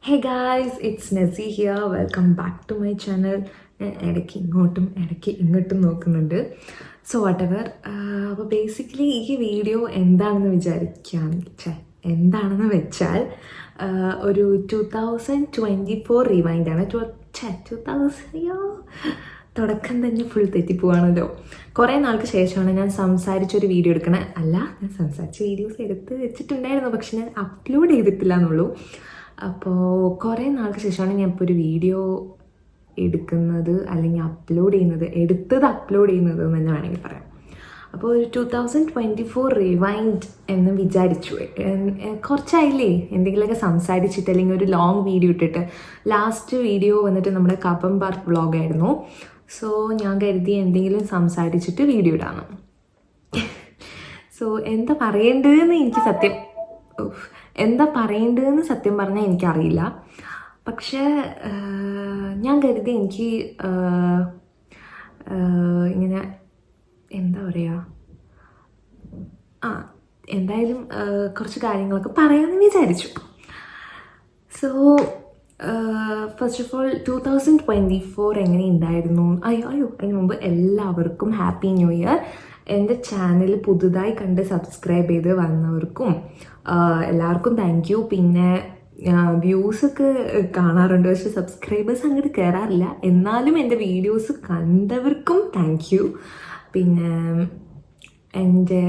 Hey guys, it's Nezzy here. Welcome back to my channel. ഞാൻ ഇടയ്ക്ക് ഇങ്ങോട്ടും ഇടയ്ക്ക് ഇങ്ങോട്ടും നോക്കുന്നുണ്ട്. So whatever. അപ്പോൾ ബേസിക്കലി ഈ വീഡിയോ എന്താണെന്ന് വെച്ചാൽ ഒരു 2024 റിവൈൻഡാണ്. 2000 തുടക്കം തന്നെ ഫുൾ തെറ്റിപ്പോവാണല്ലോ. കുറേ നാൾക്ക് ശേഷമാണ് ഞാൻ സംസാരിച്ചൊരു വീഡിയോ എടുക്കണേ. ഞാൻ സംസാരിച്ച വീഡിയോസ് എടുത്ത് വെച്ചിട്ടുണ്ടായിരുന്നു, പക്ഷെ ഞാൻ അപ്ലോഡ് ചെയ്തിട്ടില്ല എന്നുള്ളൂ. അപ്പോൾ കുറേ നാൾക്ക് ശേഷമാണ് ഞാൻ ഇപ്പോൾ ഒരു വീഡിയോ എടുക്കുന്നത്, അല്ലെങ്കിൽ അപ്ലോഡ് ചെയ്യുന്നത് എന്ന് തന്നെ വേണമെങ്കിൽ പറയാം. അപ്പോൾ ഒരു 2024 റിവൈൻഡ് എന്ന് വിചാരിച്ചു. കുറച്ചായില്ലേ എന്തെങ്കിലുമൊക്കെ സംസാരിച്ചിട്ട്, അല്ലെങ്കിൽ ഒരു ലോങ് വീഡിയോ ഇട്ടിട്ട്. ലാസ്റ്റ് വീഡിയോ വന്നിട്ട് നമ്മുടെ കപ്പം പാർക്ക് വ്ളോഗായിരുന്നു. സോ ഞാൻ കരുതി എന്തെങ്കിലും സംസാരിച്ചിട്ട് വീഡിയോ ഇടാണ്. സോ എന്താ പറയേണ്ടതെന്ന് സത്യം പറഞ്ഞാൽ എനിക്കറിയില്ല. പക്ഷേ ഞാൻ കരുതി എനിക്ക് ഇങ്ങനെ എന്താ പറയുക, എന്തായാലും കുറച്ച് കാര്യങ്ങളൊക്കെ പറയാമെന്ന് വിചാരിച്ചു. സോ ഫസ്റ്റ് ഓഫ് ഓൾ 2024 എങ്ങനെ ഉണ്ടായിരുന്നു? അതിന് മുമ്പ് എല്ലാവർക്കും ഹാപ്പി ന്യൂ ഇയർ. എൻ്റെ ചാനൽ പുതുതായി കണ്ട് സബ്സ്ക്രൈബ് ചെയ്ത് വന്നവർക്കും എല്ലാവർക്കും താങ്ക് യു. പിന്നെ വ്യൂസൊക്കെ കാണാറുണ്ട്, പക്ഷെ സബ്സ്ക്രൈബേഴ്സ് അങ്ങോട്ട് കയറാറില്ല. എന്നാലും എൻ്റെ വീഡിയോസ് കണ്ടവർക്കും താങ്ക് യു. പിന്നെ എൻ്റെ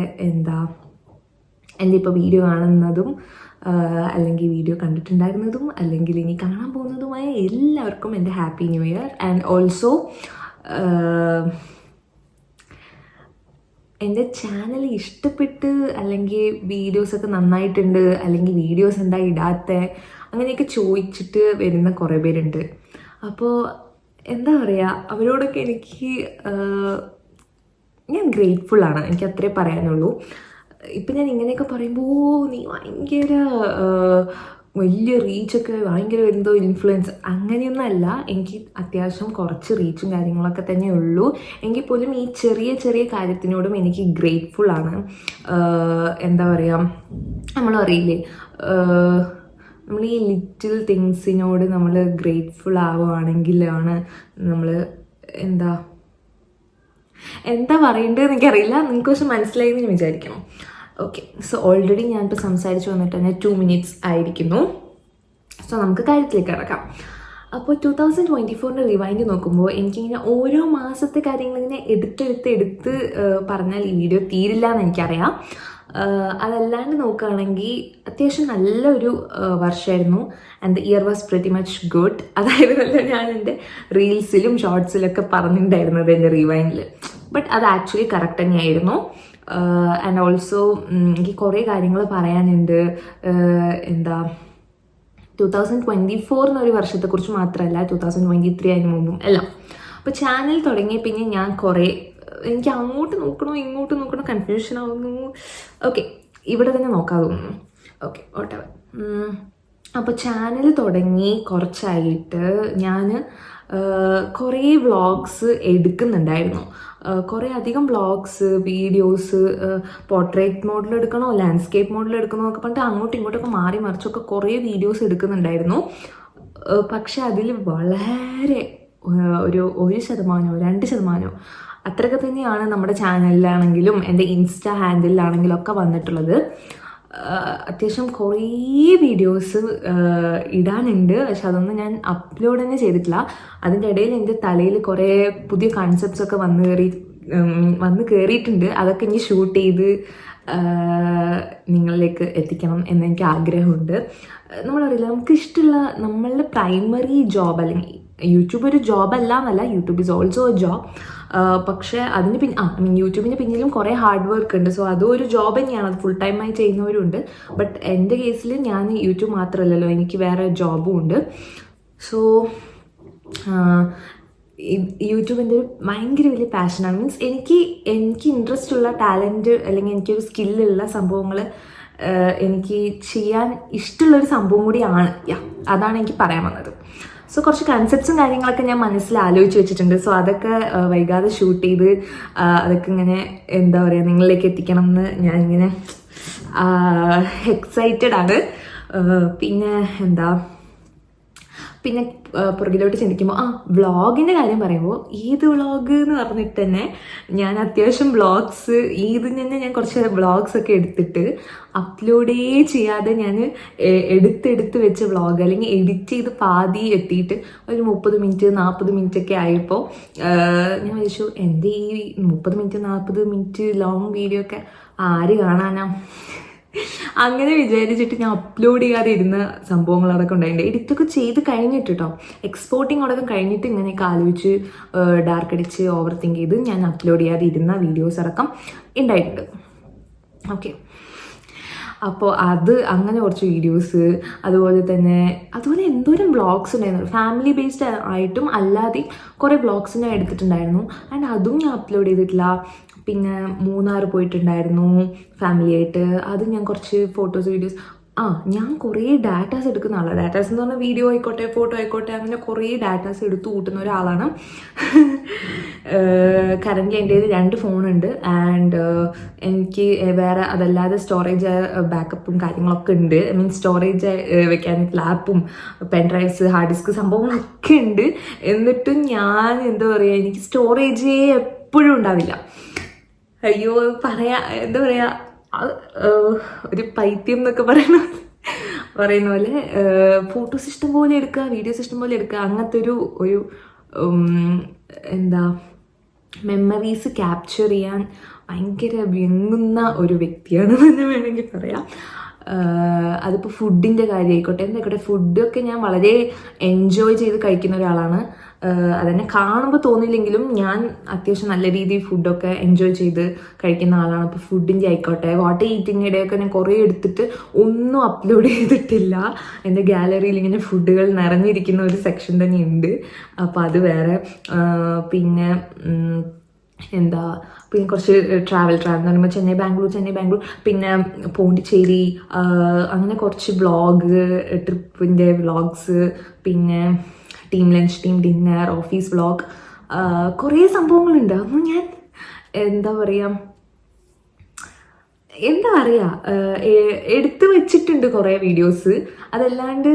ഇപ്പോൾ വീഡിയോ കാണുന്നതും അല്ലെങ്കിൽ വീഡിയോ കണ്ടിട്ടുണ്ടായിരുന്നതും അല്ലെങ്കിൽ ഇനി കാണാൻ പോകുന്നതുമായ എല്ലാവർക്കും എൻ്റെ happy new year. And also എൻ്റെ ചാനൽ ഇഷ്ടപ്പെട്ട്, അല്ലെങ്കിൽ വീഡിയോസൊക്കെ നന്നായിട്ടുണ്ട്, അല്ലെങ്കിൽ വീഡിയോസ് എന്താ ഇടാത്ത, അങ്ങനെയൊക്കെ ചോദിച്ചിട്ട് വരുന്ന കുറേ പേരുണ്ട്. അപ്പോൾ എന്താ പറയുക, അവരോടൊക്കെ ഞാൻ ഗ്രേറ്റ്ഫുള്ളാണ്. എനിക്ക് അത്രേ പറയാനുള്ളൂ. ഇപ്പം ഞാൻ ഇങ്ങനെയൊക്കെ പറയുമ്പോൾ നീ ഭയങ്കര വലിയ റീച്ചൊക്കെ ഭയങ്കര എന്തോ ഇൻഫ്ലുവൻസ് അങ്ങനെയൊന്നുമല്ല. എനിക്ക് അത്യാവശ്യം കുറച്ച് റീച്ചും കാര്യങ്ങളൊക്കെ തന്നെ ഉള്ളൂ. എങ്കിൽ പോലും ഈ ചെറിയ ചെറിയ കാര്യത്തിനോടും എനിക്ക് ഗ്രേറ്റ്ഫുള്ളാണ്. എന്താ പറയുക, നമ്മൾ അറിയില്ലേ, നമ്മൾ ഈ ലിറ്റിൽ തിങ്സിനോട് നമ്മൾ ഗ്രേറ്റ്ഫുൾ ആവുകയാണെങ്കിലാണ് നമ്മൾ എന്താ പറയേണ്ടതെന്ന് എനിക്കറിയില്ല. നിങ്ങൾക്ക് പക്ഷെ മനസ്സിലായി എന്ന് വിചാരിക്കണം. ഓക്കെ, സോ ഓൾറെഡി ഞാനിപ്പോൾ സംസാരിച്ച് വന്നിട്ട് തന്നെ 2 minutes ആയിരിക്കുന്നു. സോ നമുക്ക് കാര്യത്തിലേക്ക് കിടക്കാം. അപ്പോൾ 2024 റിവൈൻഡ് നോക്കുമ്പോൾ എനിക്കിങ്ങനെ ഓരോ മാസത്തെ കാര്യങ്ങളിങ്ങനെ എടുത്ത് പറഞ്ഞാൽ ഈ വീഡിയോ തീരില്ല എന്ന് എനിക്കറിയാം. അതല്ലാണ്ട് നോക്കുകയാണെങ്കിൽ അത്യാവശ്യം നല്ലൊരു വർഷമായിരുന്നു. And the year was pretty much good. അതായിരുന്നല്ലോ ഞാൻ എൻ്റെ റീൽസിലും ഷോർട്സിലൊക്കെ പറഞ്ഞിട്ടുണ്ടായിരുന്നത് എൻ്റെ റിവൈൻഡിൽ. ബട്ട് അത് ആക്ച്വലി കറക്റ്റ് തന്നെയായിരുന്നു. ആൻഡ് ഓൾസോ എനിക്ക് കുറേ കാര്യങ്ങൾ പറയാനുണ്ട്. 2024 എന്നൊരു വർഷത്തെക്കുറിച്ച് മാത്രമല്ല, 2023 അതിന് മുമ്പും എല്ലാം. അപ്പോൾ ചാനൽ തുടങ്ങിയ പിന്നെ ഞാൻ എനിക്ക് അങ്ങോട്ട് നോക്കണോ ഇങ്ങോട്ട് നോക്കണോ കൺഫ്യൂഷൻ ആവുന്നു. ഓക്കെ, ഇവിടെ തന്നെ നോക്കാൻ തോന്നുന്നു. Okay, whatever. അപ്പോൾ ചാനൽ തുടങ്ങി കുറച്ചായിട്ട് ഞാൻ കുറേ വ്ളോഗ്സ് എടുക്കുന്നുണ്ടായിരുന്നു. കുറേ അധികം വ്ളോഗ്സ്, വീഡിയോസ്, പോർട്രേറ്റ് മോഡിൽ എടുക്കണോ ലാൻഡ്സ്കേപ്പ് മോഡിൽ എടുക്കണോ എന്നൊക്കെ പറഞ്ഞിട്ട് അങ്ങോട്ടും ഇങ്ങോട്ടൊക്കെ മാറി മറിച്ചൊക്കെ കുറേ വീഡിയോസ് എടുക്കുന്നുണ്ടായിരുന്നു. പക്ഷെ അതിൽ വളരെ ഒരു 1%, 2% അത്രയൊക്കെ തന്നെയാണ് നമ്മുടെ ചാനലിലാണെങ്കിലും എൻ്റെ ഇൻസ്റ്റാ ഹാൻഡിലാണെങ്കിലും ഒക്കെ വന്നിട്ടുള്ളത്. അത്യാവശ്യം കുറേ വീഡിയോസ് ഇടാനുണ്ട്, പക്ഷെ അതൊന്നും ഞാൻ അപ്ലോഡ് തന്നെ ചെയ്തിട്ടില്ല. അതിൻ്റെ ഇടയിൽ എൻ്റെ തലയിൽ കുറേ പുതിയ കൺസെപ്റ്റ്സ് ഒക്കെ വന്ന് കയറിയിട്ടുണ്ട്. അതൊക്കെ ഇനി ഷൂട്ട് ചെയ്ത് നിങ്ങളിലേക്ക് എത്തിക്കണം എന്നെനിക്ക് ആഗ്രഹമുണ്ട്. നമ്മളറിയില്ല, നമുക്ക് ഇഷ്ടമുള്ള നമ്മളുടെ പ്രൈമറി ജോബ്, അല്ലെങ്കിൽ യൂട്യൂബ് ഒരു ജോബല്ല എന്നല്ല, YouTube is also A job. പക്ഷേ അതിന് യൂട്യൂബിന് പിന്നിലും കുറേ ഹാർഡ് വർക്ക് ഉണ്ട്. സോ അതും ഒരു ജോബ് തന്നെയാണ്, അത് ഫുൾ ടൈമായി ചെയ്യുന്നവരുണ്ട്. ബട്ട് എൻ്റെ കേസിൽ ഞാൻ യൂട്യൂബ് മാത്രമല്ലല്ലോ, എനിക്ക് വേറെ ജോബും ഉണ്ട്. സോ യൂട്യൂബ് എൻ്റെ ഒരു ഭയങ്കര വലിയ പാഷനാണ്. മീൻസ് എനിക്ക് ഇൻട്രസ്റ്റ് ഉള്ള ടാലൻറ്റ്, അല്ലെങ്കിൽ എനിക്കൊരു സ്കില്ലുള്ള സംഭവങ്ങൾ എനിക്ക് ചെയ്യാൻ ഇഷ്ടമുള്ളൊരു സംഭവം കൂടിയാണ്. അതാണ് എനിക്ക് പറയാൻ വന്നത്. സോ കുറച്ച് കൺസെപ്റ്റ്സും കാര്യങ്ങളൊക്കെ ഞാൻ മനസ്സിൽ ആലോചിച്ച് വെച്ചിട്ടുണ്ട്. സോ അതൊക്കെ വൈകാതെ ഷൂട്ട് ചെയ്ത് അതൊക്കെ ഇങ്ങനെ എന്താ പറയുക നിങ്ങളിലേക്ക് എത്തിക്കണം എന്ന് ഞാനിങ്ങനെ എക്സൈറ്റഡ് ആണ്. പിന്നെ എന്താ പിന്നെ പുറകിലോട്ട് ചിന്തിക്കുമ്പോൾ വ്ളോഗിൻ്റെ കാര്യം പറയുമ്പോൾ ഈദ് വ്ളോഗ് എന്ന് പറഞ്ഞിട്ട് തന്നെ ഞാൻ അത്യാവശ്യം വ്ളോഗ്സ് ഈദിന് തന്നെ ഞാൻ കുറച്ച് വ്ളോഗ്സ് ഒക്കെ എടുത്തിട്ട് അപ്ലോഡേ ചെയ്യാതെ ഞാൻ എടുത്തെടുത്ത് വെച്ച വ്ളോഗ് അല്ലെങ്കിൽ എഡിറ്റ് ചെയ്ത് പാതി എത്തിയിട്ട് ഒരു 30 മിനിറ്റ് 40 മിനിറ്റ് ഒക്കെ ആയപ്പോൾ ഞാൻ വിചാരിച്ചു എൻ്റെ ഈ 30 മിനിറ്റ് 40 മിനിറ്റ് ലോങ് വീഡിയോ ഒക്കെ ആര് കാണാനാ, അങ്ങനെ വിചാരിച്ചിട്ട് ഞാൻ അപ്ലോഡ് ചെയ്യാതെ ഇരുന്ന സംഭവങ്ങൾ അടക്കം ഉണ്ടായിട്ടുണ്ട്. എഡിറ്റൊക്കെ ചെയ്ത് കഴിഞ്ഞിട്ട് കേട്ടോ, എക്സ്പോർട്ടിങ് അടക്കം കഴിഞ്ഞിട്ട് ഇങ്ങനെയൊക്കെ ആലോചിച്ച് ഡാർക്ക് അടിച്ച് ഓവർ തിങ്ക് ചെയ്ത് ഞാൻ അപ്ലോഡ് ചെയ്യാതെ ഇരുന്ന വീഡിയോസ് അടക്കം ഉണ്ടായിട്ടുണ്ട്. ഓക്കെ, അപ്പോൾ അത് അങ്ങനെ കുറച്ച് വീഡിയോസ്, അതുപോലെ എന്തോരം വ്ളോഗ്സ് ഉണ്ടായിരുന്നു. ഫാമിലി ബേസ്ഡ് ആയിട്ടും അല്ലാതെയും കുറേ വ്ളോഗ്സ് ഞാൻ എടുത്തിട്ടുണ്ടായിരുന്നു. ആൻഡ് അതും ഞാൻ അപ്ലോഡ് ചെയ്തിട്ടില്ല. പിന്നെ മൂന്നാർ പോയിട്ടുണ്ടായിരുന്നു ഫാമിലിയായിട്ട്, അത് ഞാൻ കുറച്ച് ഫോട്ടോസ് വീഡിയോസ് ഞാൻ കുറേ ഡാറ്റാസ് എടുക്കുന്ന ആളാണ്. ഡാറ്റാസ് എന്ന് പറഞ്ഞാൽ വീഡിയോ ആയിക്കോട്ടെ ഫോട്ടോ ആയിക്കോട്ടെ അങ്ങനെ കുറേ ഡാറ്റാസ് എടുത്തു കൂട്ടുന്ന ഒരാളാണ്. കറൻ്റ് എൻ്റെ 2 ഫോണുണ്ട്. ആൻഡ് എനിക്ക് വേറെ അതല്ലാതെ സ്റ്റോറേജ് ബാക്കപ്പും കാര്യങ്ങളൊക്കെ ഉണ്ട്. ഐ മീൻ സ്റ്റോറേജ് വെക്കാൻ ലാപ്പും പെൻഡ്രൈവ്സ് ഹാർഡ് ഡിസ്ക് സംഭവങ്ങളൊക്കെ ഉണ്ട്. എന്നിട്ടും ഞാൻ എന്താ പറയുക, എനിക്ക് സ്റ്റോറേജേ എപ്പോഴും ഉണ്ടാവില്ല. അയ്യോ എന്താ പറയുക, ഒരു പൈത്യം എന്നൊക്കെ പറയുന്ന പോലെ ഫോട്ടോസ് ഇഷ്ടം പോലെ എടുക്കുക, വീഡിയോസ് ഇഷ്ടം പോലെ എടുക്കുക, അങ്ങനത്തെ ഒരു എന്താ മെമ്മറീസ് ക്യാപ്ചർ ചെയ്യാൻ ഭയങ്കര വ്യങ്ങുന്ന ഒരു വ്യക്തിയാണെന്ന് തന്നെ വേണമെങ്കിൽ പറയാം. അതിപ്പോൾ ഫുഡിൻ്റെ കാര്യമായിക്കോട്ടെ എന്തായിക്കോട്ടെ, ഫുഡൊക്കെ ഞാൻ വളരെ എൻജോയ് ചെയ്ത് കഴിക്കുന്ന ഒരാളാണ്. അതെന്നെ കാണുമ്പോൾ തോന്നില്ലെങ്കിലും ഞാൻ അത്യാവശ്യം നല്ല രീതിയിൽ ഫുഡൊക്കെ എൻജോയ് ചെയ്ത് കഴിക്കുന്ന ആളാണ്. അപ്പോൾ ഫുഡിൻ്റെ ആയിക്കോട്ടെ വാട്ട് ഈറ്റിങ്ങിടെയൊക്കെ ഞാൻ കുറേ എടുത്തിട്ട് ഒന്നും അപ്ലോഡ് ചെയ്തിട്ടില്ല. എൻ്റെ ഗാലറിയിൽ ഇങ്ങനെ ഫുഡുകൾ നിറഞ്ഞിരിക്കുന്ന ഒരു സെക്ഷൻ തന്നെ ഉണ്ട്. അപ്പോൾ അത് വേറെ. പിന്നെ കുറച്ച് ട്രാവൽ എന്ന് പറയുമ്പോൾ ചെന്നൈ ബാംഗ്ലൂർ, പിന്നെ പോണ്ടിച്ചേരി, അങ്ങനെ കുറച്ച് വ്ളോഗ്, ട്രിപ്പിൻ്റെ വ്ളോഗ്സ്, പിന്നെ team lunch, team dinner, office vlog, കുറേ സംഭവങ്ങളുണ്ട്. അതൊന്നും ഞാൻ എന്താ പറയുക എടുത്തു വെച്ചിട്ടുണ്ട് കുറേ വീഡിയോസ്. അതല്ലാണ്ട്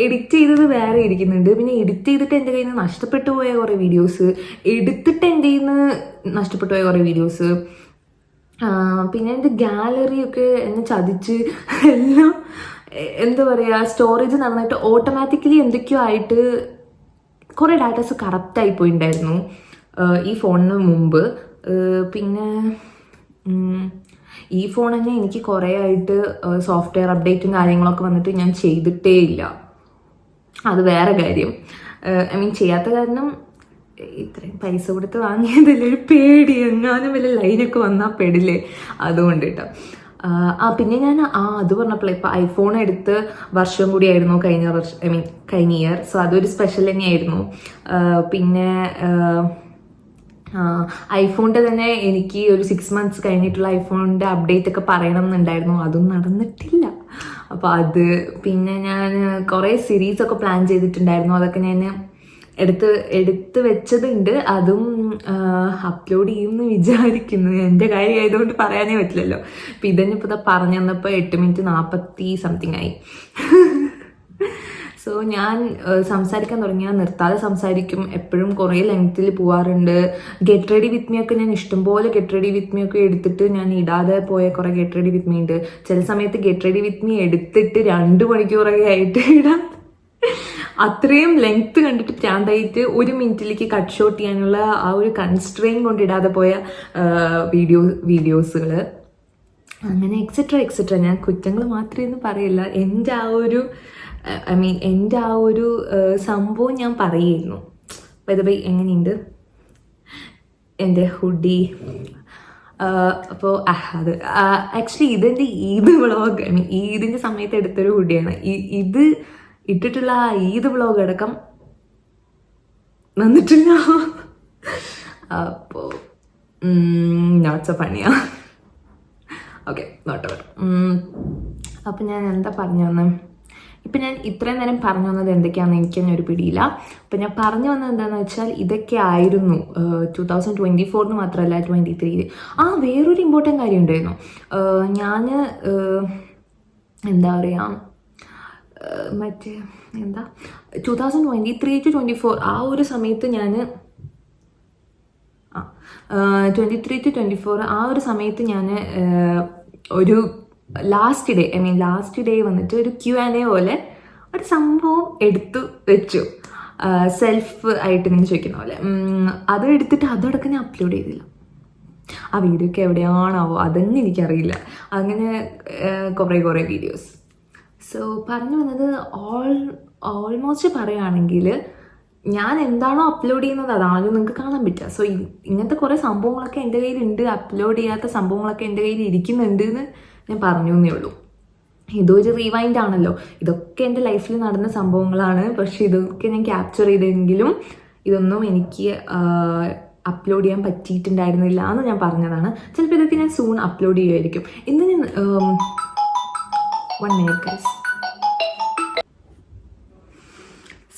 എഡിറ്റ് ചെയ്തത് വേറെ ഇരിക്കുന്നുണ്ട്. പിന്നെ എഡിറ്റ് ചെയ്തിട്ട് എൻ്റെ കയ്യിൽ നിന്ന് നഷ്ടപ്പെട്ടു പോയ കുറേ വീഡിയോസ്, എടുത്തിട്ട് എൻ്റെ കയ്യിൽ നിന്ന് നഷ്ടപ്പെട്ടു പോയ കുറേ വീഡിയോസ്, പിന്നെ എൻ്റെ ഗാലറിയൊക്കെ എന്നെ ചതിച്ച് എല്ലാം എന്താ പറയുക സ്റ്റോറേജ് നന്നായിട്ട് ഓട്ടോമാറ്റിക്കലി എന്തൊക്കെയോ ആയിട്ട് കുറേ ഡാറ്റാസ് കറപ്റ്റായി പോയിട്ടുണ്ടായിരുന്നു ഈ ഫോണിന് മുമ്പ്. പിന്നെ ഈ ഫോൺ തന്നെ എനിക്ക് കുറേ ആയിട്ട് സോഫ്റ്റ്വെയർ അപ്ഡേറ്റും കാര്യങ്ങളൊക്കെ വന്നിട്ട് ഞാൻ ചെയ്തിട്ടേ ഇല്ല. അത് വേറെ കാര്യം. ഐ മീൻ ചെയ്യാത്ത കാരണം ഇത്രയും പൈസ കൊടുത്ത് വാങ്ങിയതല്ലേ, ഒരു പേടി, എങ്ങാനും വല്ല ലൈനൊക്കെ വന്നാൽ പെടില്ലേ, അതുകൊണ്ട് കേട്ടോ. പിന്നെ ഞാൻ അത് പറഞ്ഞപ്പോഴേ ഇപ്പോൾ ഐഫോൺ എടുത്ത് വർഷം കൂടിയായിരുന്നു കഴിഞ്ഞ ഇയർ. സോ അതൊരു സ്പെഷ്യൽ തന്നെയായിരുന്നു. പിന്നെ ഐഫോണിൻ്റെ തന്നെ എനിക്ക് ഒരു 6 months കഴിഞ്ഞിട്ടുള്ള ഐഫോണിൻ്റെ അപ്ഡേറ്റ് ഒക്കെ പറയണം എന്നുണ്ടായിരുന്നു. അതും നടന്നിട്ടില്ല. അപ്പോൾ അത് പിന്നെ ഞാൻ കുറേ സീരീസൊക്കെ പ്ലാൻ ചെയ്തിട്ടുണ്ടായിരുന്നു. അതൊക്കെ ഞാൻ എടുത്ത് വെച്ചതുണ്ട്. അതും അപ്ലോഡ് ചെയ്യുമെന്ന് വിചാരിക്കുന്നു. എൻ്റെ കാര്യം ആയതുകൊണ്ട് പറയാനേ പറ്റില്ലല്ലോ. അപ്പം ഇതന്നെ ഇപ്പോൾ പറഞ്ഞു തന്നപ്പോൾ 8:40 ആയി. സോ ഞാൻ സംസാരിക്കാൻ തുടങ്ങിയാൽ നിർത്താതെ സംസാരിക്കും. എപ്പോഴും കുറേ ലെങ്ത്തിൽ പോവാറുണ്ട്. ഗെറ്റ് റെഡി വിത്ത് മീ ഒക്കെ ഞാൻ ഇഷ്ടംപോലെ ഗെറ്റ് റെഡി വിത്ത് മീ ഒക്കെ എടുത്തിട്ട് ഞാൻ ഇടാതെ പോയ കുറേ ഗെറ്റ് റെഡി വിത്ത് മീ ഉണ്ട്. ചില സമയത്ത് ഗെറ്റ് റെഡി വിത്ത് മീ എടുത്തിട്ട് 2 മണിക്കൂറൊക്കെ ആയിട്ട് ഇടാം. അത്രയും ലെങ്ത്ത് കണ്ടിട്ട് പ്രാന്തായിട്ട് 1 മിനിറ്റിലേക്ക് കട്ട് ഷോട്ട് ചെയ്യാനുള്ള ആ ഒരു കൺസ്ട്രെയിൻ കൊണ്ടിടാതെ പോയ വീഡിയോസുകൾ, അങ്ങനെ എക്സെട്ര. ഞാൻ കുറ്റങ്ങൾ മാത്രമേ പറയില്ല. എൻ്റെ ആ ഒരു സംഭവം ഞാൻ പറയുന്നു. ബൈ എങ്ങനെയുണ്ട് എൻ്റെ ഹുഡി? അപ്പോൾ അത് ആക്ച്വലി ഇതെൻ്റെ ഈദ് വ്ളോഗ്, ഈദിൻ്റെ സമയത്ത് എടുത്തൊരു ഹുഡിയാണ്. ഇത് ഇട്ടിട്ടുള്ള ആ ഈദ് വ്ളോഗ് അടക്കം വന്നിട്ടില്ല. അപ്പോൾ നോട്ട് സോ ഫണിയാ. Okay, not over. അപ്പം ഞാൻ എന്താ പറഞ്ഞു വന്നത്? ഇപ്പം ഞാൻ ഇത്രയും നേരം പറഞ്ഞു വന്നത് എന്തൊക്കെയാണെന്ന് എനിക്ക് തന്നെ ഒരു പിടിയില്ല. അപ്പം ഞാൻ പറഞ്ഞു വന്നത് എന്താണെന്ന് വെച്ചാൽ ഇതൊക്കെ ആയിരുന്നു 2024 മാത്രമല്ല 2023. വേറൊരു ഇമ്പോർട്ടൻ്റ് കാര്യം ഉണ്ടായിരുന്നു. ഞാൻ എന്താ പറയുക, മറ്റേ എന്താ 2023-24 ആ ഒരു സമയത്ത് ഞാൻ 23-24 ആ ഒരു സമയത്ത് ഞാൻ ഒരു ലാസ്റ്റ് ഡേ വന്നിട്ട് ഒരു Q&A പോലെ ഒരു സംഭവം എടുത്തു വെച്ചു. സെൽഫ് ആയിട്ട് ഇങ്ങനെ ചോദിക്കുന്ന പോലെ അത് എടുത്തിട്ട് അതടക്കം ഞാൻ അപ്ലോഡ് ചെയ്തില്ല. ആ വീഡിയോ ഒക്കെ എവിടെയാണാവോ അതൊന്നും എനിക്കറിയില്ല. അങ്ങനെ കുറേ വീഡിയോസ്. സോ പറഞ്ഞു വന്നത് ഓൾമോസ്റ്റ് പറയുകയാണെങ്കിൽ ഞാൻ എന്താണോ അപ്ലോഡ് ചെയ്യുന്നത് അതാണല്ലോ നിങ്ങൾക്ക് കാണാൻ പറ്റുക. സോ ഇങ്ങനത്തെ കുറേ സംഭവങ്ങളൊക്കെ എൻ്റെ കയ്യിലുണ്ട്, അപ്ലോഡ് ചെയ്യാത്ത സംഭവങ്ങളൊക്കെ എൻ്റെ കയ്യിൽ ഇരിക്കുന്നുണ്ട് എന്ന് ഞാൻ പറഞ്ഞു എന്നേ ഉള്ളൂ. ഇതൊരു റീവൈൻഡ് ആണല്ലോ, ഇതൊക്കെ എൻ്റെ ലൈഫിൽ നടന്ന സംഭവങ്ങളാണ്. പക്ഷെ ഇതൊക്കെ ഞാൻ ക്യാപ്ചർ ചെയ്തെങ്കിലും ഇതൊന്നും എനിക്ക് അപ്ലോഡ് ചെയ്യാൻ പറ്റിയിട്ടുണ്ടായിരുന്നില്ല എന്ന് ഞാൻ പറഞ്ഞതാണ്. ചിലപ്പോൾ ഇതൊക്കെ ഞാൻ സൂൺ അപ്ലോഡ് ചെയ്യുമായിരിക്കും. ഇന്ന് ഞാൻ 1 minute ഗൈസ്,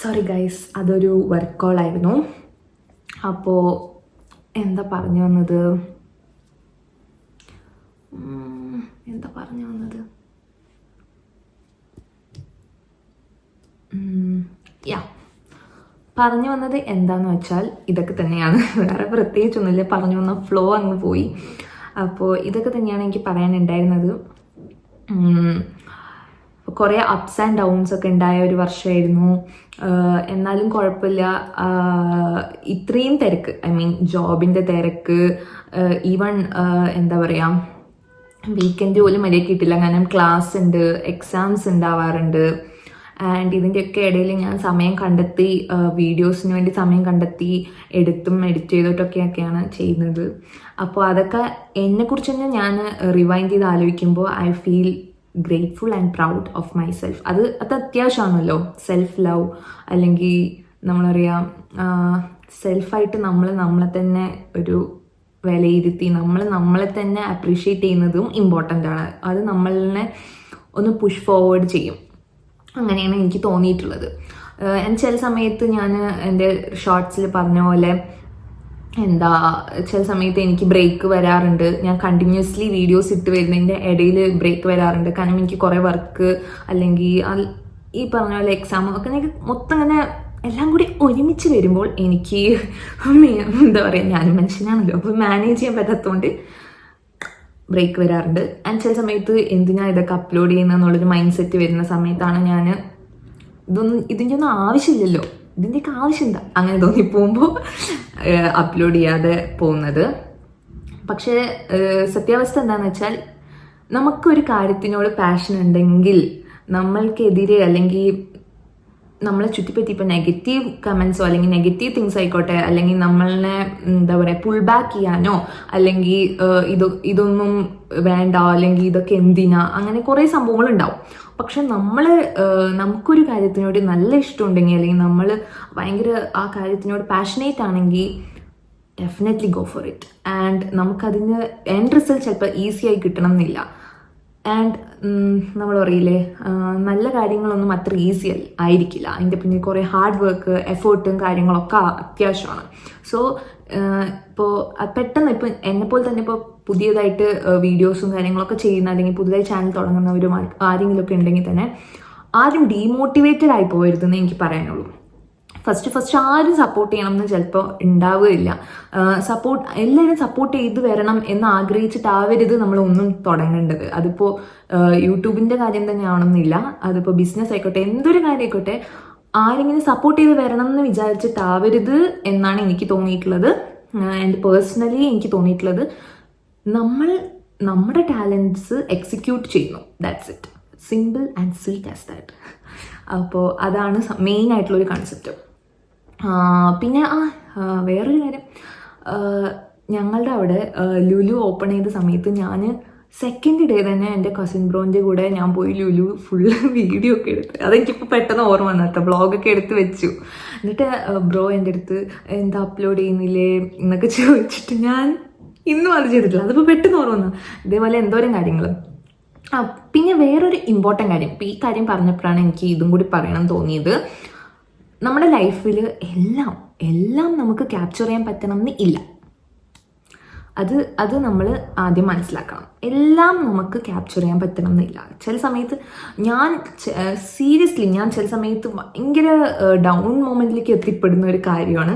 സോറി ഗൈസ്, അതൊരു വർക്ക് കോൾ ആയിരുന്നു. അപ്പോൾ എന്താ പറഞ്ഞു വന്നത് പറഞ്ഞു വന്നത് എന്താന്ന് വെച്ചാൽ ഇതൊക്കെ തന്നെയാണ്, വേറെ പ്രത്യേകിച്ചൊന്നുമില്ല. പറഞ്ഞു വന്ന ഫ്ലോ അങ്ങ് പോയി. അപ്പോൾ ഇതൊക്കെ തന്നെയാണ് എനിക്ക് പറയാനുണ്ടായിരുന്നത്. കുറേ അപ്സ് ആൻഡ് ഡൗൺസ് ഒക്കെ ഉണ്ടായ ഒരു വർഷമായിരുന്നു. എന്നാലും കുഴപ്പമില്ല. ഇത്രയും തിരക്ക്, ജോബിൻ്റെ തിരക്ക്, ഈവൺ എന്താ പറയുക, വീക്കെൻഡ് പോലും മര്യാദയ്ക്ക് കിട്ടില്ല. കാരണം ക്ലാസ് ഉണ്ട്, എക്സാംസ് ഉണ്ടാവാറുണ്ട്. ആൻഡ് ഇതിൻ്റെയൊക്കെ ഇടയിൽ ഞാൻ സമയം കണ്ടെത്തി, വീഡിയോസിന് വേണ്ടി സമയം കണ്ടെത്തി എഡിറ്റ് ചെയ്തിട്ടൊക്കെയാണ് ചെയ്യുന്നത്. അപ്പോൾ അതൊക്കെ എന്നെക്കുറിച്ച് തന്നെ ഞാൻ റിവൈൻഡ് ചെയ്ത് ആലോചിക്കുമ്പോൾ I feel grateful and proud of my self. അത് അത്യാവശ്യമാണല്ലോ, സെൽഫ് ലവ്, അല്ലെങ്കിൽ നമ്മളറിയാം സെൽഫായിട്ട് നമ്മളെ തന്നെ ഒരു വിലയിരുത്തി നമ്മളെ തന്നെ അപ്രീഷിയേറ്റ് ചെയ്യുന്നതും ഇമ്പോർട്ടൻ്റ് ആണ്. അത് നമ്മളെ ഒന്ന് പുഷ് ഫോർവേഡ് ചെയ്യും. അങ്ങനെയാണ് എനിക്ക് തോന്നിയിട്ടുള്ളത്. ചില സമയത്ത് ഞാൻ എൻ്റെ ഷോർട്സിൽ പറഞ്ഞ പോലെ ചില സമയത്ത് എനിക്ക് ബ്രേക്ക് വരാറുണ്ട്. ഞാൻ കണ്ടിന്യൂസ്ലി വീഡിയോസ് ഇട്ട് വരുന്നതിൻ്റെ ഇടയിൽ ബ്രേക്ക് വരാറുണ്ട്. കാരണം എനിക്ക് കുറേ വർക്ക് അല്ലെങ്കിൽ ഈ പറഞ്ഞ പോലെ എക്സാം ഒക്കെ എനിക്ക് മൊത്തം അങ്ങനെ എല്ലാം കൂടി ഒരുമിച്ച് വരുമ്പോൾ എനിക്ക് എന്താ പറയുക, ഞാനും മനുഷ്യനാണല്ലോ, അപ്പോൾ മാനേജ് ചെയ്യാൻ പറ്റാത്തതുകൊണ്ട് ബ്രേക്ക് വരാറുണ്ട്. ആൻഡ് ചില സമയത്ത് എന്തിനാ ഇതൊക്കെ അപ്ലോഡ് ചെയ്യുന്നതെന്നുള്ളൊരു മൈൻഡ് സെറ്റ് വരുന്ന സമയത്താണ് ഞാൻ ഇതിൻ്റെ ഒന്നും ആവശ്യമില്ലല്ലോ, ഇതിൻ്റെയൊക്കെ ആവശ്യം എന്താ അങ്ങനെ തോന്നിപ്പോകുമ്പോൾ അപ്ലോഡ് ചെയ്യാതെ പോകുന്നത്. പക്ഷേ സത്യാവസ്ഥ എന്താണെന്ന് വെച്ചാൽ നമുക്കൊരു കാര്യത്തിനോട് പാഷൻ ഉണ്ടെങ്കിൽ നമ്മൾക്കെതിരെ അല്ലെങ്കിൽ നമ്മളെ ചുറ്റിപ്പറ്റി ഇപ്പോൾ നെഗറ്റീവ് കമൻസോ അല്ലെങ്കിൽ നെഗറ്റീവ് തിങ്സ് ആയിക്കോട്ടെ, അല്ലെങ്കിൽ നമ്മളെ എന്താ പറയുക പുൾ ബാക്ക് ചെയ്യാനോ അല്ലെങ്കിൽ ഇതൊന്നും വേണ്ട അല്ലെങ്കിൽ ഇതൊക്കെ എന്തിനാ, അങ്ങനെ കുറേ സംഭവങ്ങളുണ്ടാവും. പക്ഷെ നമുക്കൊരു കാര്യത്തിനോട് നല്ല ഇഷ്ടമുണ്ടെങ്കിൽ അല്ലെങ്കിൽ നമ്മൾ ഭയങ്കര ആ കാര്യത്തിനോട് പാഷനേറ്റ് ആണെങ്കിൽ definitely go for it. And നമുക്കതിന് എൻഡ് റിസൾട്ട് ചിലപ്പോൾ ഈസി ആയി കിട്ടണം എന്നില്ല. ആൻഡ് നമ്മൾ പറയില്ലേ, നല്ല കാര്യങ്ങളൊന്നും അത്ര ഈസി ആയിരിക്കില്ല. അതിൻ്റെ പിന്നെ കുറേ ഹാർഡ് വർക്ക്, എഫേർട്ടും കാര്യങ്ങളൊക്കെ അത്യാവശ്യമാണ്. സോ ഇപ്പോൾ പെട്ടെന്ന് ഇപ്പോൾ എന്നെപ്പോലെ തന്നെ ഇപ്പോൾ പുതിയതായിട്ട് വീഡിയോസും കാര്യങ്ങളൊക്കെ ചെയ്യുന്ന അല്ലെങ്കിൽ പുതിയതായി ചാനൽ തുടങ്ങുന്നവരും ആരെങ്കിലുമൊക്കെ ഉണ്ടെങ്കിൽ തന്നെ ആരും ഡീമോട്ടിവേറ്റഡ് ആയി പോകരുതെന്ന് എനിക്ക് പറയാനുള്ളൂ. ഫസ്റ്റ് ആരും സപ്പോർട്ട് ചെയ്യണം എന്ന് ചിലപ്പോൾ ഉണ്ടാവുകയില്ല. എല്ലാവരും സപ്പോർട്ട് ചെയ്ത് വരണം എന്ന് ആഗ്രഹിച്ചിട്ടാവരുത് നമ്മളൊന്നും തുടങ്ങേണ്ടത്. അതിപ്പോൾ യൂട്യൂബിൻ്റെ കാര്യം തന്നെ ആവണമെന്നില്ല, അതിപ്പോൾ ബിസിനസ് ആയിക്കോട്ടെ, എന്തൊരു കാര്യം ആയിക്കോട്ടെ, ആരെങ്കിലും സപ്പോർട്ട് ചെയ്ത് വരണം എന്ന് വിചാരിച്ചിട്ടാവരുത് എന്നാണ് എനിക്ക് തോന്നിയിട്ടുള്ളത്. ആൻഡ് പേഴ്സണലി എനിക്ക് തോന്നിയിട്ടുള്ളത് നമ്മുടെ ടാലൻറ്റ്സ് എക്സിക്യൂട്ട് ചെയ്യുന്നു, that's it, simple and sweet as that. അപ്പോൾ അതാണ് മെയിൻ ആയിട്ടുള്ളൊരു കൺസെപ്റ്റ്. പിന്നെ വേറൊരു കാര്യം, ഞങ്ങളുടെ അവിടെ ലുലു ഓപ്പൺ ചെയ്ത സമയത്ത് ഞാൻ സെക്കൻഡ് ഡേ തന്നെ എൻ്റെ കസിൻ ബ്രോൻ്റെ കൂടെ ഞാൻ പോയി ലുലു ഫുള്ള് വീഡിയോ ഒക്കെ എടുത്ത്, അതെനിക്കിപ്പോൾ പെട്ടെന്ന് ഓർമ്മ വന്നു കേട്ടോ, വ്ളോഗൊക്കെ എടുത്ത് വെച്ചു. എന്നിട്ട് ബ്രോ എൻ്റെ അടുത്ത് എന്താ അപ്ലോഡ് ചെയ്യുന്നില്ലേ എന്നൊക്കെ ചോദിച്ചിട്ട് ഞാൻ ഇന്നും അത് ചെയ്തിട്ടില്ല, അതിപ്പോൾ പെട്ടെന്ന് ഓർമ്മ വന്നു. ഇതേപോലെ എന്തോരം കാര്യങ്ങൾ. പിന്നെ വേറൊരു ഇമ്പോർട്ടൻ്റ് കാര്യം, ഇപ്പോൾ ഈ കാര്യം പറഞ്ഞപ്പോഴാണ് എനിക്ക് ഇതും കൂടി പറയണം തോന്നിയത്. നമ്മുടെ ലൈഫിൽ എല്ലാം നമുക്ക് ക്യാപ്ചർ ചെയ്യാൻ പറ്റണം എന്ന് ഇല്ല. അത് നമ്മൾ ആദ്യം മനസ്സിലാക്കണം. എല്ലാം നമുക്ക് ക്യാപ്ചർ ചെയ്യാൻ പറ്റണം എന്നില്ല. ചില സമയത്ത് സീരിയസ്ലി ഞാൻ ചില സമയത്ത് ഭയങ്കര ഡൗൺ മൊമെൻറ്റിലേക്ക് എത്തിപ്പെടുന്ന ഒരു കാര്യമാണ്,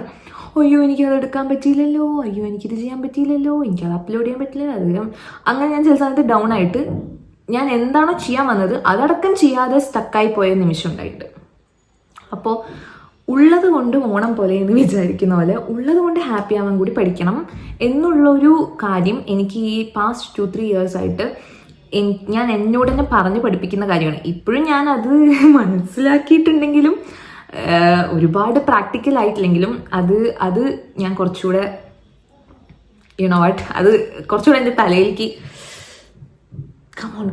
അയ്യോ എനിക്കത് എടുക്കാൻ പറ്റിയില്ലല്ലോ, അയ്യോ എനിക്കിത് ചെയ്യാൻ പറ്റിയില്ലല്ലോ, എനിക്കത് അപ്ലോഡ് ചെയ്യാൻ പറ്റില്ല, അങ്ങനെ ഞാൻ ചില സമയത്ത് ഡൗൺ ആയിട്ട് ഞാൻ എന്താണോ ചെയ്യാൻ വന്നത് അതടക്കം ചെയ്യാതെ സ്റ്റക്കായി പോയ നിമിഷം ഉണ്ടായിട്ടുണ്ട്. അപ്പോൾ ഉള്ളത് കൊണ്ട് ഓണം പോലെ എന്ന് വിചാരിക്കുന്ന പോലെ ഉള്ളത് കൊണ്ട് ഹാപ്പി ആവാൻ കൂടി പഠിക്കണം എന്നുള്ളൊരു കാര്യം എനിക്ക് ഈ പാസ്റ്റ് 2-3 years ആയിട്ട് ഞാൻ എന്നോട് തന്നെ പറഞ്ഞു പഠിപ്പിക്കുന്ന കാര്യമാണ്. ഇപ്പോഴും ഞാൻ അത് മനസ്സിലാക്കിയിട്ടുണ്ടെങ്കിലും ഒരുപാട് പ്രാക്ടിക്കൽ ആയിട്ടില്ലെങ്കിലും അത് ഞാൻ കുറച്ചുകൂടെ അത് കുറച്ചുകൂടെ എൻ്റെ തലയിലേക്ക്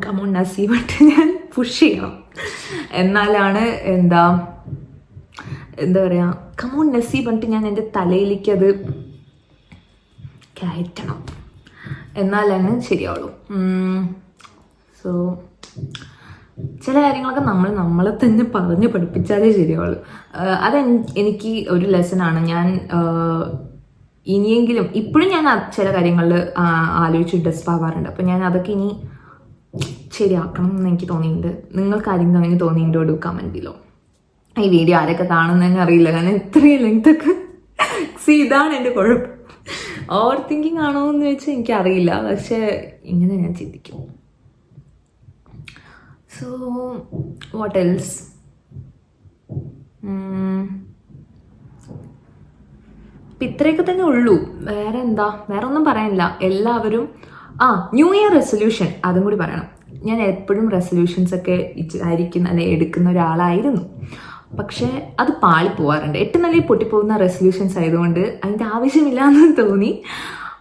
കമോൺ നസീബായിട്ട് ഞാൻ പുഷ് ചെയ്യണം. എന്നാലാണ് എന്താ പറയുക, കമോൺ നസീബ് പറഞ്ഞിട്ട് ഞാൻ എൻ്റെ തലയിലേക്ക് അത് കയറ്റണം, എന്നാലാണ് ശരിയാവുള്ളൂ. സോ ചില കാര്യങ്ങളൊക്കെ നമ്മളെ തന്നെ പറഞ്ഞ് പഠിപ്പിച്ചാലേ ശരിയാവുള്ളൂ. എനിക്ക് ഒരു ലെസനാണ്. ഞാൻ ഇനിയെങ്കിലും ഇപ്പോഴും ഞാൻ ചില കാര്യങ്ങളിൽ ആലോചിച്ച് ഡെസ്പ് ആവാറുണ്ട്. അപ്പോൾ ഞാൻ അതൊക്കെ ഇനി ശരിയാക്കണം എന്ന് എനിക്ക് തോന്നിയിട്ടുണ്ട്. നിങ്ങൾക്ക് ആരെങ്കിലും അങ്ങനെ തോന്നിയിട്ടുണ്ടോ? ഡു കമൻറ്റിലോ. ഈ വീഡിയോ ആരൊക്കെ കാണുന്നതെന്ന് അറിയില്ല, കാരണം ഇത്രയും ലെങ്ത്തൊക്കെ ഇതാണ് എൻ്റെ കുഴപ്പം. ഓവർ തിങ്കിങ് ആണോ എന്ന് വെച്ചാൽ എനിക്കറിയില്ല, പക്ഷെ ഇങ്ങനെ ഞാൻ ചിന്തിക്കും. So what else? ഇപ്പം ഇത്രയൊക്കെ തന്നെ ഉള്ളൂ. വേറെ ഒന്നും പറയാനില്ല. എല്ലാവരും ന്യൂ ഇയർ റെസൊല്യൂഷൻ അതും കൂടി പറയണം. ഞാൻ എപ്പോഴും റെസൊല്യൂഷൻസ് ഒക്കെ എടുക്കുന്ന ഒരാളായിരുന്നു. പക്ഷേ അത് പാളിപ്പോവാറുണ്ട്. ഏറ്റവും നല്ല പൊട്ടിപ്പോകുന്ന റെസൊല്യൂഷൻസ് ആയതുകൊണ്ട് അതിൻ്റെ ആവശ്യമില്ല എന്ന് തോന്നി.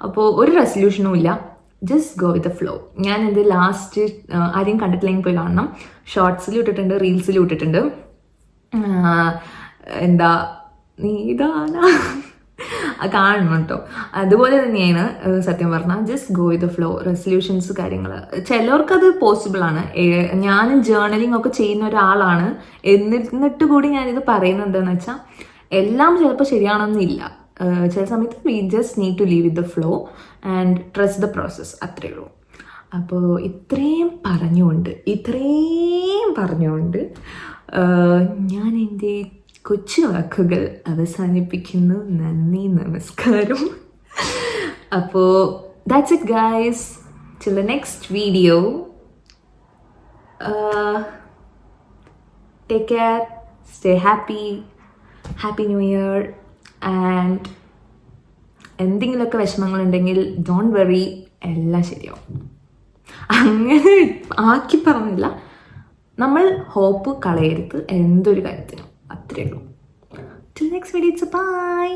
അപ്പോൾ ഒരു റെസൊല്യൂഷനും ഇല്ല, just go with the flow. ഞാൻ ഇത് ലാസ്റ്റ് ആരെയും കണ്ടിട്ടില്ലെങ്കിൽ പോയി കാണണം. ഷോർട്സിലും ഇട്ടിട്ടുണ്ട്, റീൽസിലും ഇട്ടിട്ടുണ്ട്. നീതാനാ കാണണം കേട്ടോ. അതുപോലെ തന്നെയാണ് സത്യം പറഞ്ഞാൽ just go with the flow. Resolutions കാര്യങ്ങൾ ചിലർക്കത് പോസിബിൾ ആണ്. ഞാനും ജേർണലിംഗ് ഒക്കെ ചെയ്യുന്ന ഒരാളാണ്. എന്നിട്ട് കൂടി ഞാനിത് പറയുന്നത് എന്താണെന്ന് വെച്ചാൽ എല്ലാം ചിലപ്പോൾ ശരിയാണെന്നില്ല. ചില സമയത്ത് we just need to leave with the flow and trust the process, അത്രയേ ഉള്ളൂ. അപ്പോൾ ഇത്രയും പറഞ്ഞുകൊണ്ട് ഞാൻ എൻ്റെ കൊച്ചു വാക്കുകൾ അവസാനിപ്പിക്കുന്നു. നന്ദി, നമസ്കാരം. അപ്പോൾ that's it guys, till the next video. Take care, stay happy new year, and എന്തെങ്കിലുമൊക്കെ വിഷമങ്ങളുണ്ടെങ്കിൽ ഡോണ്ട് വെറി, എല്ലാം ശരിയാവും. അങ്ങനെ ആക്കി പറഞ്ഞില്ല, നമ്മൾ ഹോപ്പ് കളയരുത് എന്തൊരു കാര്യത്തിനും, അത്രയേ ഉള്ളൂ. Till next video, it's a bye.